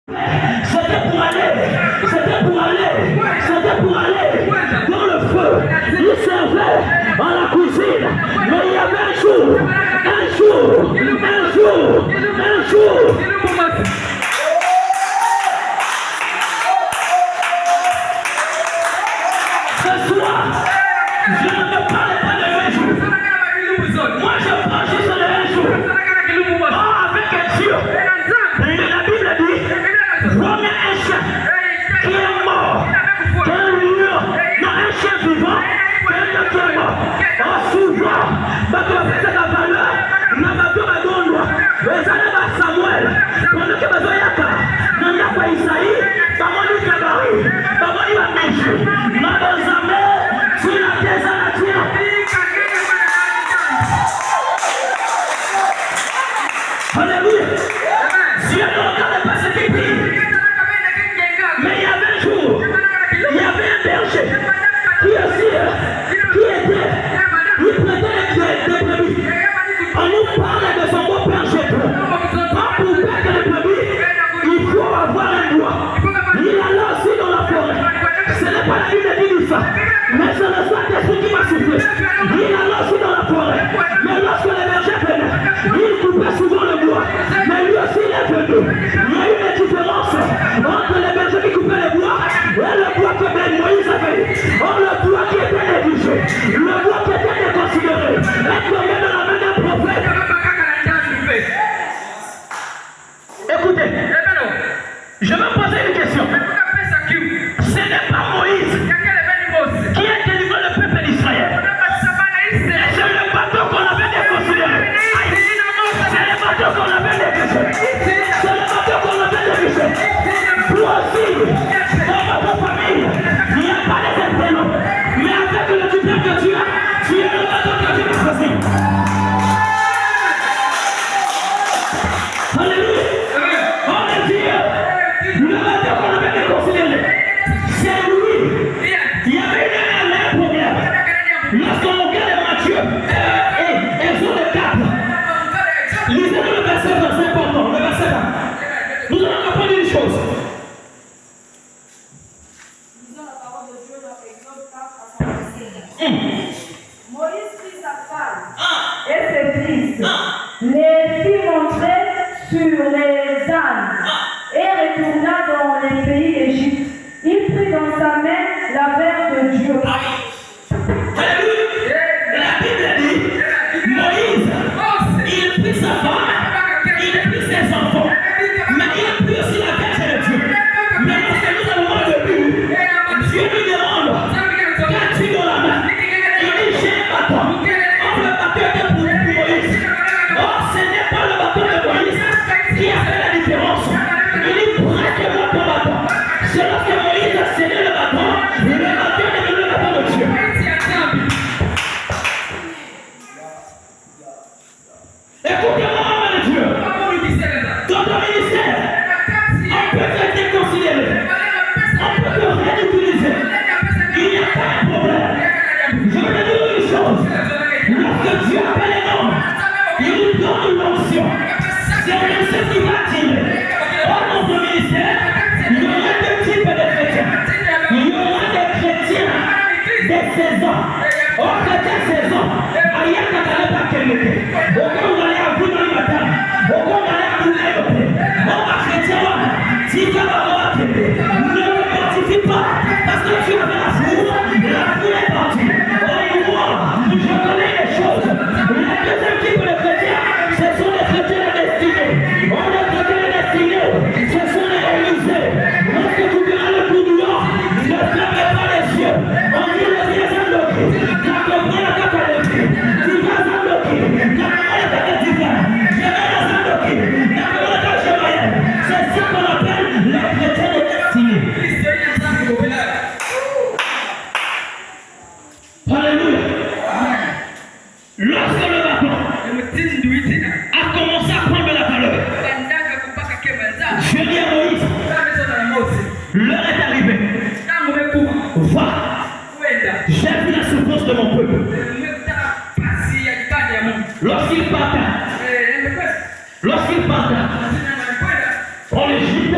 C'était pour aller dans le feu. Il servait à la cuisine. Mais il y avait un jour. Ce soir, je ne me parle pas de un jour. Moi, je parle juste de un jour. Avec Dieu. La Bible dit, premier un chien qui est mort, qui est un lion, non, un chien vivant, qui est mort. Souvent, c'est la valeur, la valeur, les années Samuel, pendant que les Oyaka, non, il n'y a pas Isaïe, comment il Kabari, comment il va manger, Mabozame, sur la désalation. Alléluia. Dieu ne regarde pas ce qu'il dit. Mais il y avait un jour, il y avait un berger qui était, il prêtait des brebis. On nous parle de son beau berger. Pas pour perdre les brebis, il faut avoir un bois. Il allait aussi dans la forêt. Ce n'est pas la Bible qui dit ça, mais c'est le Saint-Esprit qui m'a soufflé. Il allait aussi dans la forêt. Mais lorsque les bergers venaient, il coupait souvent le bois. Mais lui aussi il est venu. Il y a eu une différence entre les bergers qui coupaient le bois et le bois que Moïse avait. Or le bois qui était négligé, le bois qui était déconsidéré, est tombé dans la main d'un prophète. Écoutez, je vais poser une question. Ce n'est pas Moïse qui a délivré le peuple d'Israël. C'est le bateau qu'on avait déconsidéré. C'est le bateau qu'on avait négligé. C'est le bateau qu'on avait négligé. Toi aussi, dans votre famille, il n'y a pas de prénom. Mais avec le tuteur que tu as, tu es le bateau que tu as choisi. Alléluia. On est Dieu. Le bateau qu'on avait déconsidéré. C'est lui. Il y avait une première. Lorsqu'on regarde Matthieu et Exode 4, lisez le verset 20, c'est important, le verset 20. Nous allons comprendre une chose. Lisons la parole de Dieu dans Exode 4 à son verset 20. Moïse prit sa femme et ses fils, les fit monter sur les ânes et retourna dans les pays d'Égypte. Il prit dans sa main la verre de Dieu. Alléluia. La Bible dit, Moïse, il prit sa femme, il prit ses enfants, mais il prit aussi la verge de Dieu. Mais lorsque nous avons le but, Dieu lui demande, qu'as-tu dans la main? Il dit, j'ai un bâton. Or le bâton était pour Moïse. Or ce n'est pas le bâton de Moïse qui a fait la différence. Il dit, prête-moi ton bâton. C'est lorsque Moïse a scellé le bâton est devenu le bâton de Dieu. Écoutez-moi, homme de Dieu. Dans ton ministère, on peut te déconsidérer. On peut te réutiliser. Il n'y a pas de problème. Je vais te dire une chose. Lorsque Dieu appelle les hommes, il nous donne une onction. C'est une onction qui va tirer. Dans notre ministère, il y aura deux types de chrétiens. Il y aura des chrétiens des saisons. Au chrétien saison, aïe, quand elle n'est pas quelle. Au quand on allait à vous dans le matin, au quand on allait à vous l'écouter. On va chrétien, si tu vas voir ne le mortifie pas, parce que tu avais la foule est partie. Oh, moi, je connais les choses. Les deuxième type de chrétiens, ce sont les chrétiens destinés. On est chrétiens destinés, ce sont les Élysées. Lorsque tu verras le coup du nord, ne fermez pas les yeux. On dit les yeux sont bloqués. La comprendre la capacité. Tu vas en bloquer. La comprendre la capacité. Je vais les en bloquer. La comprendre la capacité. C'est ce qu'on appelle les chrétiens destinés. Alléluia. Lorsque le bâton a commencé à prendre la valeur, je dis à Moïse, l'heure est arrivée. Va. J'ai vu la souffrance de mon peuple. Lorsqu'il parta en Égypte,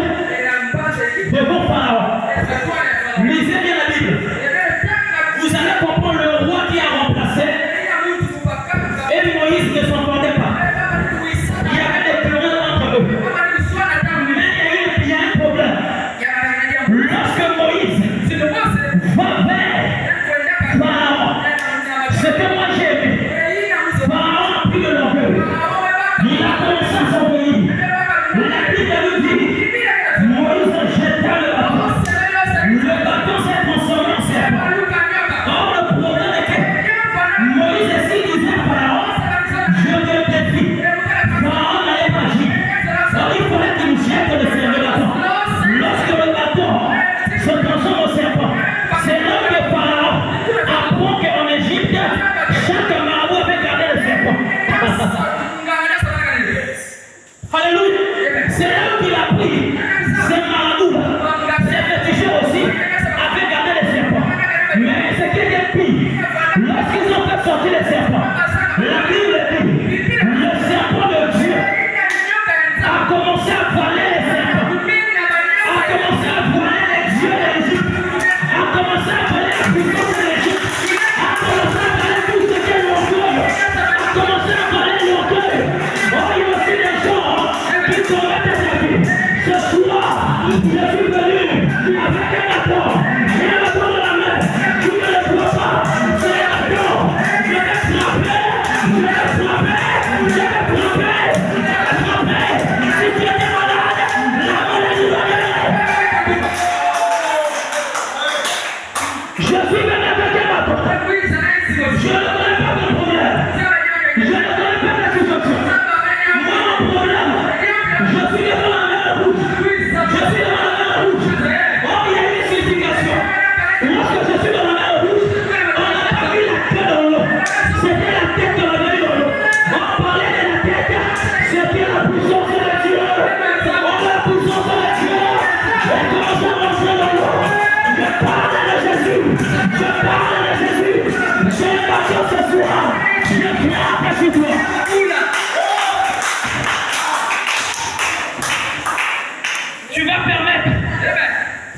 Tu vas permettre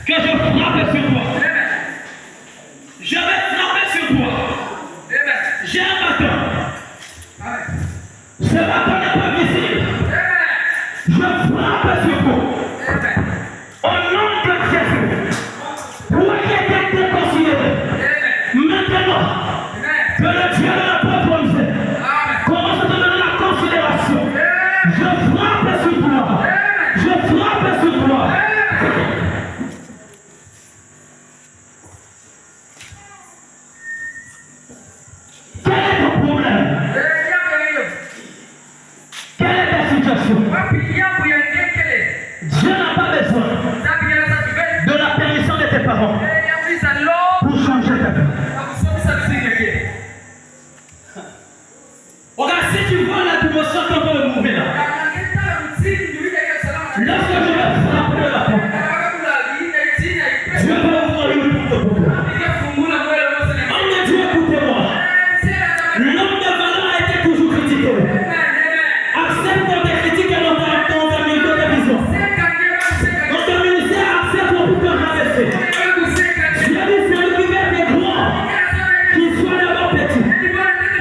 que je frappe sur toi. Je vais frapper sur toi. J'ai un bâton. Ce bâton n'est pas visible. Je frappe sur toi. Au nom de Jésus. Toi qui étais déconsidéré. Maintenant, que le Dieu de la profonde commence à te donner la considération. Je frappe sur toi. Je frappe sur toi. Quel est ton problème? Quelle est ta situation? Dieu n'a pas besoin de la permission de tes parents pour changer ta vie. Regarde, si tu vois la dimension qu'on peut mouver là, lorsque je vais frapper la porte, Dieu va ouvrir une porte pour toi. Homme de Dieu, écoutez-moi. L'homme de valeur a été toujours critiqué. Accepte tes critiques dans ta milieu de vision. Dans ton ministère, accepte pour te rabaisser. Dieu dit celui qui veut des grands, qu'il soit d'abord petit.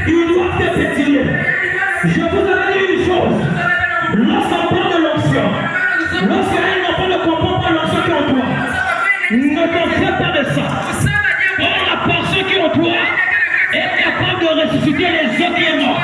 Ils doivent te pétiller. Je vous avais dit une chose. Lorsqu'on parle de l'onction, lorsqu'un enfant ne comprend pas l'onction qui est en toi, ne t'en fais pas de ça. Or, la portion qui est en toi est capable de ressusciter les autres qui sont morts.